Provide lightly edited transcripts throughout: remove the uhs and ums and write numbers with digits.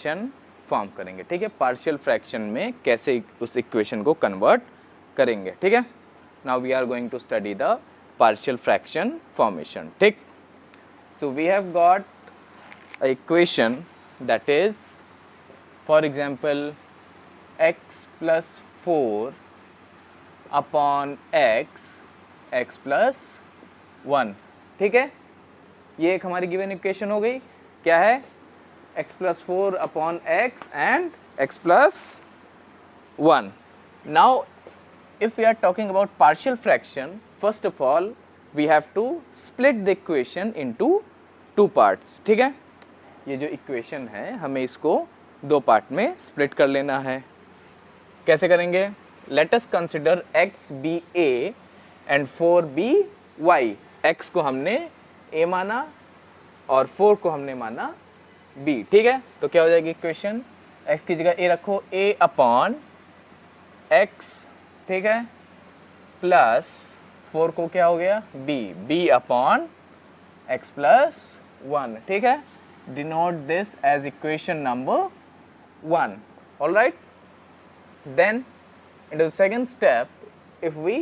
Fraction form करेंगे, ठीक है। पार्शियल फ्रैक्शन में कैसे उस इक्वेशन को कन्वर्ट करेंगे, ठीक है। Now we are going to study the partial fraction formation, ठीक। So we have got a equation that is for example x plus 4 upon x plus 1, ठीक है। ये एक हमारी गिवन इक्वेशन हो गई। क्या है? x plus 4 upon x and x plus 1. Now if we are talking about partial fraction, first of all we have to split the equation into two parts, ठीक है। ये जो इक्वेशन है हमें इसको दो पार्ट में स्प्लिट कर लेना है। कैसे करेंगे? Let us consider x be a and 4 be y. x को हमने a माना और 4 को हमने माना b, ठीक है। तो क्या हो जाएगी इक्वेशन? x की जगह a रखो, a अपॉन x, ठीक है, प्लस 4 को क्या हो गया? b अपॉन x प्लस 1, ठीक है। Denote this as equation number 1. All right, then into the second step, if we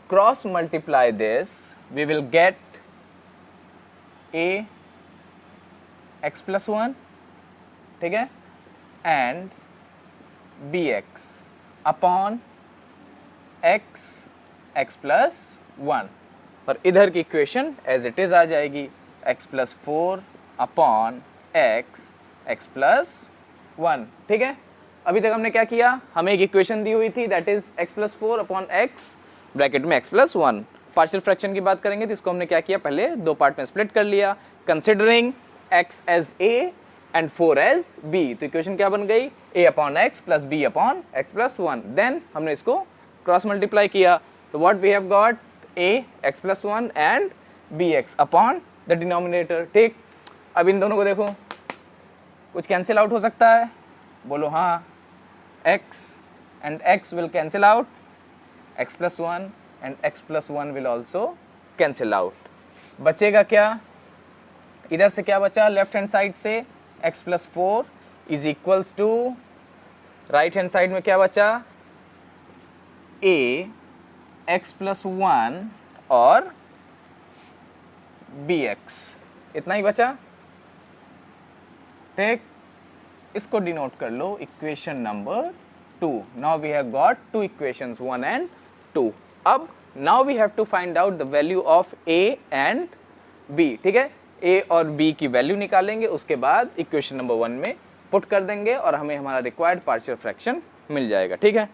cross multiply this, we will get a x plus 1, ठीक है, and bx upon x plus 1. और इधर की equation as it is आ जाएगी x plus 4 upon x plus 1, ठीक है। अभी तक हमने क्या किया? हमें एक इक्वेशन दी हुई थी that is x plus 4 upon x bracket में x प्लस 1. पार्शियल फ्रैक्शन की बात करेंगे तो इसको हमने क्या किया? पहले दो पार्ट में स्प्लिट कर लिया, considering x as a and 4 as b. तो इक्वेशन क्या बन गई? a upon x plus b upon x plus 1. Then हमने इसको क्रॉस मल्टीप्लाई किया, तो what we have got? a x plus 1 and bx upon the denominator, ठीक। अब इन दोनों को देखो, कुछ कैंसिल आउट हो सकता है? बोलो हाँ। x and x will cancel out, x plus 1 and x plus 1 will also cancel out. बचेगा क्या? इधर से क्या बचा? लेफ्ट हैंड साइड से x plus 4 is equals to, right hand side में क्या बचा? a x plus 1 और bx, इतना ही बचा, ठीक। इसको डिनोट कर लो equation number 2. Now we have got two equations 1 and 2. अब now we have to find out the value of a and b, ठीक है। a और b की वैल्यू निकालेंगे, उसके बाद इक्वेशन नंबर 1 में पुट कर देंगे और हमें हमारा रिक्वायर्ड पार्शियल फ्रैक्शन मिल जाएगा, ठीक है।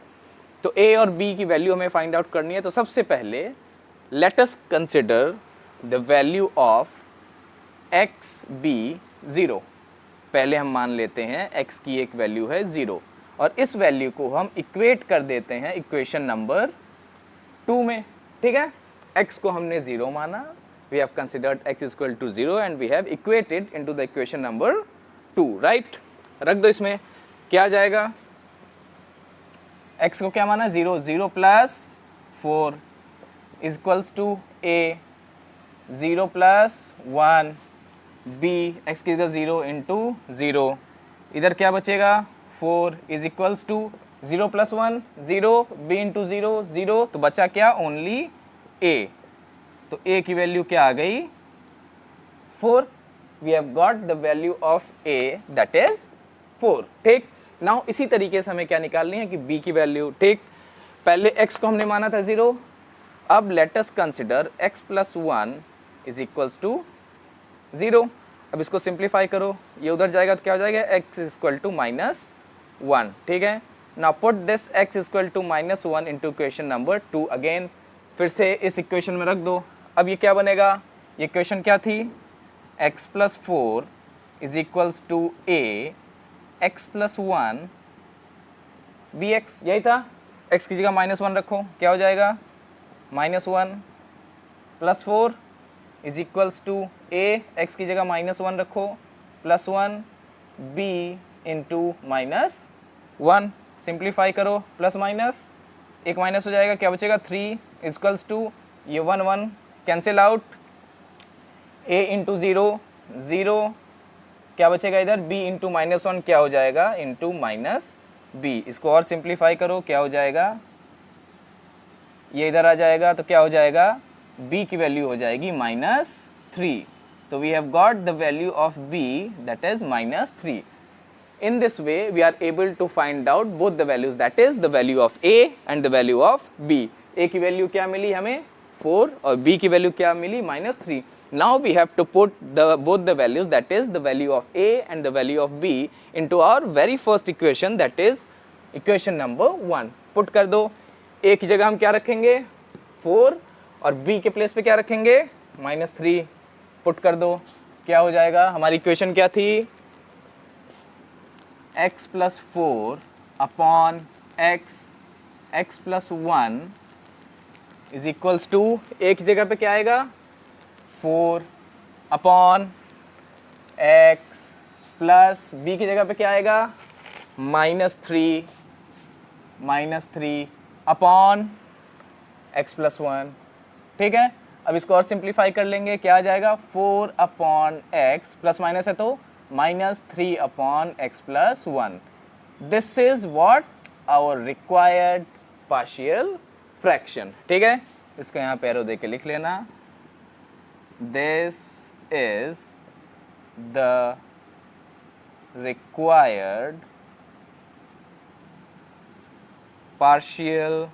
तो a और b की वैल्यू हमें फाइंड आउट करनी है। तो सबसे पहले late us consider the value of x b 0. पहले हम मान लेते हैं x की एक वैल्यू है 0 और इस वैल्यू को हम इक्वेट कर देते हैं इक्वेशन नंबर 2 में, ठीक है। x को हमने 0 माना, we have considered x is equal to 0 and we have equated into the equation number 2, right. रख दो इसमें, क्या आ जाएगा? x को क्या माना? 0 plus 4 is equals to a, 0 plus 1 b, x की जगह 0 इंटू 0, इधर क्या बचेगा? 4 is equals to 0 plus 1 0, b into 0 0, तो बचा क्या? Only a. तो a की वैल्यू क्या आ गई? 4. We have got the value of a that is 4, ठीक। नाउ इसी तरीके से हमें क्या निकालनी है कि b की वैल्यू, ठीक। पहले x को हमने माना था 0, अब let us consider x plus 1 is equals to 0. अब इसको सिंप्लीफाई करो, ये उधर जाएगा तो क्या हो जाएगा? x इज इक्वल टू -1, ठीक है। Now put this x is equal to -1 into equation number 2 again, फिर से इस इक्वेशन में रख दो। अब ये क्या बनेगा? ये इक्वेशन क्या थी? x plus 4 is equals to a x plus 1 bx, यही था। x की जगह -1 रखो, क्या हो जाएगा? -1 plus 4 is equals to a, x की जगह -1 रखो, प्लस 1 b इंटू -1, सिंप्लीफाई करो, प्लस माइनस एक माइनस हो जाएगा, क्या बचेगा? 3 इक्वल्स टू ये 1 1 कैंसिल आउट, a इंटू 0 0 क्या बचेगा इधर, b इंटू माइनस वन क्या हो जाएगा, इंटू माइनस बी। इसको और सिंप्लीफाई करो, क्या हो जाएगा, ये इधर आ जाएगा तो क्या हो जाएगा, b की वैल्यू हो जाएगी -3। So we have got the value of b, that is -3. In this way we are able to find out both the values, that is the value of a and the value of b. a की value क्या मिली हमें 4 और b की value क्या मिली -3. Now we have to put both the values, that is the value of a and the value of b into our very first equation, that is equation number 1. Put कर दो, a की जगह हम क्या रखेंगे 4 और b के place पे क्या रखेंगे -3. पुट कर दो, क्या हो जाएगा, हमारी इक्वेशन क्या थी, x plus 4 upon x plus 1 is equals to, एक जगह पे क्या आएगा 4 अपॉन x प्लस b की जगह पे क्या आएगा -3 अपॉन x प्लस 1. ठीक है, अब इसको और सिंप्लीफाई कर लेंगे, क्या आ जाएगा 4 अपॉन एक्स, प्लस माइनस है तो -3 upon x plus 1. This is what our required partial fraction. ठीक है, इसको यहाँ पे एरो दे के लिख लेना, this is the required partial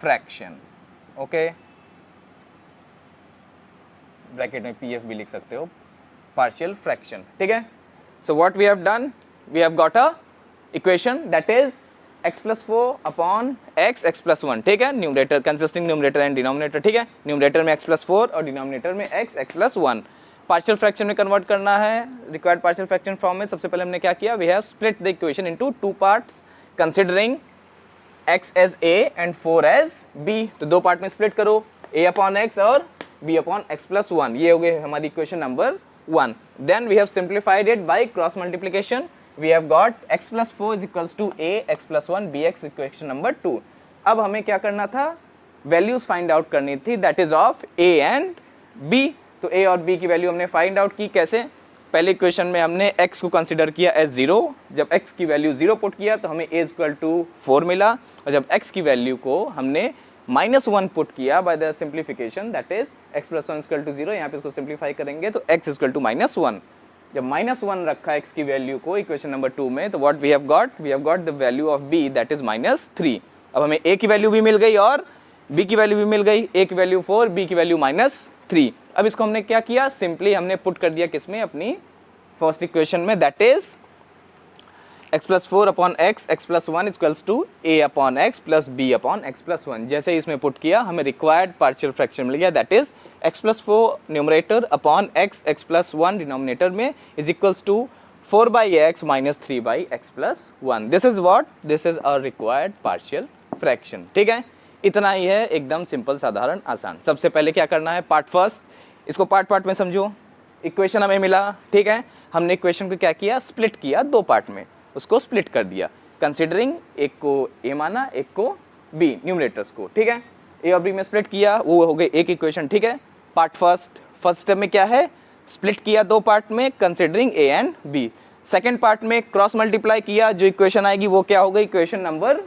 fraction. Okay, bracket में पीएफ भी लिख सकते हो, पार्शियल फ्रैक्शन. ठीक है, so what we have done, we have got a equation that is x plus 4 upon x plus 1. ठीक है, numerator consisting numerator and denominator. ठीक है, न्यूमरेटर में x प्लस 4 और डिनोमिनेटर में x प्लस 1. पार्शियल फ्रैक्शन में कन्वर्ट करना है, रिक्वायर्ड पार्शियल फ्रैक्शन फॉर्म में. सबसे पहले हमने क्या किया, we have split the equation into 2 parts considering x as a and 4 as b. तो 2 पार्ट में स्प्लिट करो, a अपॉन x और b अपॉन x प्लस 1. ये हो गए हमारी equation number 1. Then we have simplified it by cross multiplication. We have got x plus 4 is equals to a x plus 1 bx, equation number 2. अब हमें क्या करना था, वैल्यूज फाइंड आउट करनी थी, that is of a and b. तो a और b की वैल्यू हमने फाइंड आउट की. कैसे, पहले इक्वेशन में हमने x को कंसिडर किया एज 0. जब x की वैल्यू 0 पुट किया तो हमें a इक्वल टू 4 मिला, और जब x की वैल्यू को हमने -1 पुट किया by the simplification, that is x plus 1 equal to 0. यहाँ पे इसको सिंप्लीफाई करेंगे तो x इक्वल टू -1. जब -1 रखा x की वैल्यू को इक्वेशन नंबर 2 में, तो what we have got the value of b, that is -3. अब हमें a की वैल्यू भी मिल गई और b की वैल्यू भी मिल गई. a की वैल्यू 4, b की वैल्यू -3. अब इसको हमने क्या किया, सिंपली हमने पुट कर दिया किसमें, अपनी फर्स्ट इक्वेशन में, that is x plus 4 upon x plus 1 equals to a upon x plus b upon x plus 1. जैसे ही इसमें पुट किया हमें रिक्वायर्ड पार्शियल फ्रैक्शन मिल गया, that is x plus 4 numerator upon x plus 1 denominator में is equals to 4 by x minus 3 by x plus 1. This is what, this is our required partial fraction. ठीक है, इतना ही है, एकदम सिंपल, साधारण, आसान. सबसे पहले क्या करना है, पार्ट फर्स्ट, इसको पार्ट पार्ट में समझो. इक्वेशन हमें मिला, ठीक है, हमने इक्वेशन को क्या किया, स्प्लिट किया 2 पार्ट में, उसको स्प्लिट कर दिया कंसिडरिंग एक को a माना, एक को b, न्यूमरेटर्स को. ठीक है, a और b में स्प्लिट किया, वो हो गई एक इक्वेशन. ठीक है, पार्ट फर्स्ट स्टेप में क्या है, स्प्लिट किया 2 पार्ट में considering a and b. Second part में क्रॉस मल्टीप्लाई किया, जो इक्वेशन आएगी वो क्या हो गई, इक्वेशन नंबर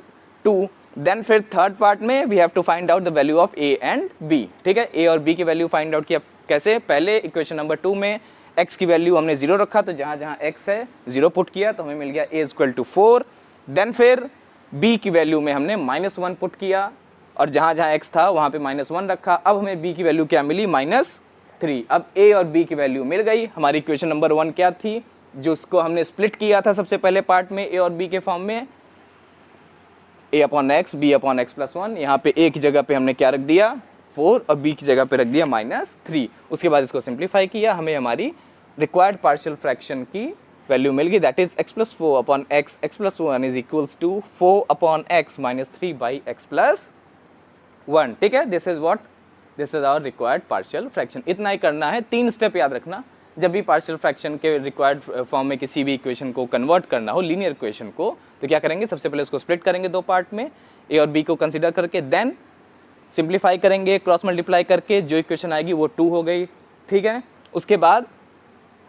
2. देन फिर थर्ड पार्ट में we have to find out the value of a and b. ठीक है, a और b की वैल्यू फाइंड आउट किया कैसे, पहले इक्वेशन नंबर 2 में x की वैल्यू हमने 0 रखा, तो जहां जहां x है 0 पुट किया तो हमें मिल गया a इक्वल टू 4. देन फिर b की वैल्यू में हमने -1 पुट किया, और जहां जहां x था वहां पे -1 रखा. अब हमें b की वैल्यू क्या मिली, -3. अब a और b की वैल्यू मिल गई. हमारी इक्वेशन नंबर 1 क्या थी, जो उसको हमने स्प्लिट किया था सबसे पहले पार्ट में a और b के फॉर्म में, a upon x b upon x plus 1. यहाँ पे a की जगह पे हमने क्या रख दिया, 4, और b की जगह पे रख दिया -3. उसके बाद इसको सिंप्लीफाई किया, हमें हमारी रिक्वायर्ड पार्शियल फ्रैक्शन की वैल्यू मिल गई, that is x plus 4 upon x plus 1 is equals to 4 upon x minus 3 by x plus 1. ठीक है, this is what, this is our required partial fraction. इतना ही करना है, 3 स्टेप याद रखना. जब भी पार्शियल फ्रैक्शन के रिक्वायर्ड फॉर्म में किसी भी इक्वेशन को कन्वर्ट करना हो, लीनियर इक्वेशन को, तो क्या करेंगे, सबसे पहले उसको स्प्लिट करेंगे 2 पार्ट में, a और b को कंसिडर करके, देन सिंप्लीफाई करेंगे क्रॉस मल्टीप्लाई करके, जो इक्वेशन आएगी वो 2 हो गई. ठीक है, उसके बाद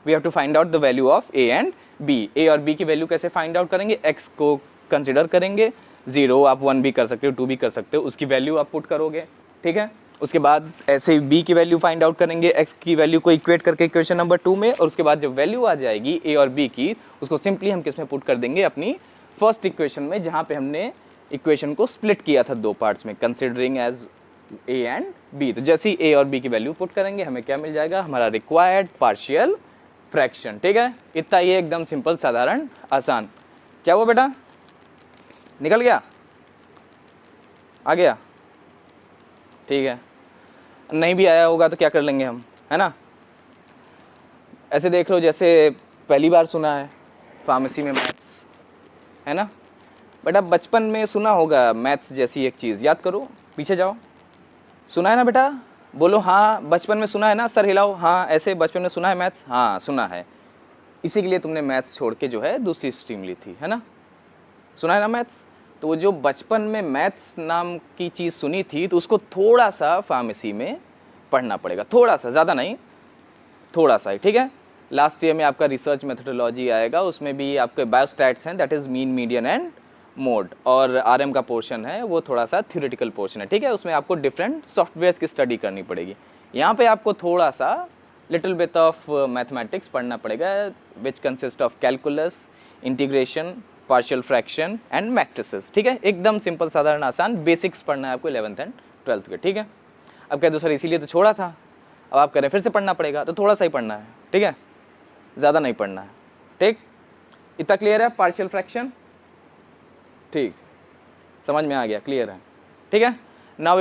we have to find out the value of a and b. A और बी की वैल्यू कैसे फाइंड आउट करेंगे, एक्स को कंसिडर करेंगे, 0 आप 1 भी कर सकते हो, 2 भी कर सकते हो, उसकी वैल्यू आप पुट करोगे, ठीक है। उसके बाद ऐसे बी की वैल्यू फाइंड आउट करेंगे, एक्स की वैल्यू को इक्वेट करके इक्वेशन नंबर 2 में, और उसके बाद जब वैल्यू आ जाएगी ए और बी की, उसको सिंपली हम किस में पुट कर देंगे, अपनी फर्स्ट इक्वेशन में, जहां पे हमने इक्वेशन को स्प्लिट किया था 2 पार्ट्स में, considering as A and B. तो जैसे ही ए और बी की वैल्यू पुट करेंगे हमें क्या मिल जाएगा, हमारा रिक्वायर्ड पार्शियल फ्रैक्शन, ठीक है। इतना ये एकदम सिंपल, साधारण, आसान। क्या हुआ बेटा, निकल गया, आ गया, ठीक है। नहीं भी आया होगा तो क्या कर लेंगे हम, है ना। ऐसे देख लो जैसे पहली बार सुना है फार्मेसी में मैथ्स, है ना बेटा, बचपन में सुना होगा मैथ्स जैसी एक चीज़, याद करो, पीछे जाओ, सुना है ना बेटा, बोलो हाँ बचपन में सुना है ना, सर हिलाओ, हाँ ऐसे बचपन में सुना है मैथ्स, हाँ सुना है, इसी के लिए तुमने मैथ्स छोड़ के जो है दूसरी स्ट्रीम ली थी, है ना, सुना है ना मैथ्स। तो वो जो बचपन में मैथ्स नाम की चीज़ सुनी थी, तो उसको थोड़ा सा फार्मेसी में पढ़ना पड़ेगा, थोड़ा सा, ज़्यादा नहीं, थोड़ा सा ही, ठीक है। लास्ट ईयर में आपका रिसर्च मेथोडोलॉजी आएगा, उसमें भी आपके बायोस्टैट्स हैं, that is mean, median and mode, और आरएम का पोर्शन है वो थोड़ा सा थ्योरेटिकल पोर्शन है, ठीक है। उसमें आपको डिफरेंट सॉफ्टवेयर्स की स्टडी करनी पड़ेगी। यहाँ पे आपको थोड़ा सा लिटिल बिट ऑफ मैथमेटिक्स पढ़ना पड़ेगा, which consist of calculus, integration, partial fraction and matrices, ठीक है। एकदम सिंपल, साधारण, आसान, बेसिक्स पढ़ना है आपको 11th एंड 12th के, ठीक है। अब कह दो सर इसीलिए तो छोड़ा था, अब आप करें फिर से पढ़ना पड़ेगा, तो थोड़ा सा ही पढ़ना है, ठीक है, ज़्यादा नहीं पढ़ना है, ठीक। इतना क्लियर है पार्शियल फ्रैक्शन, ठीक, समझ में आ गया, क्लियर है, ठीक है।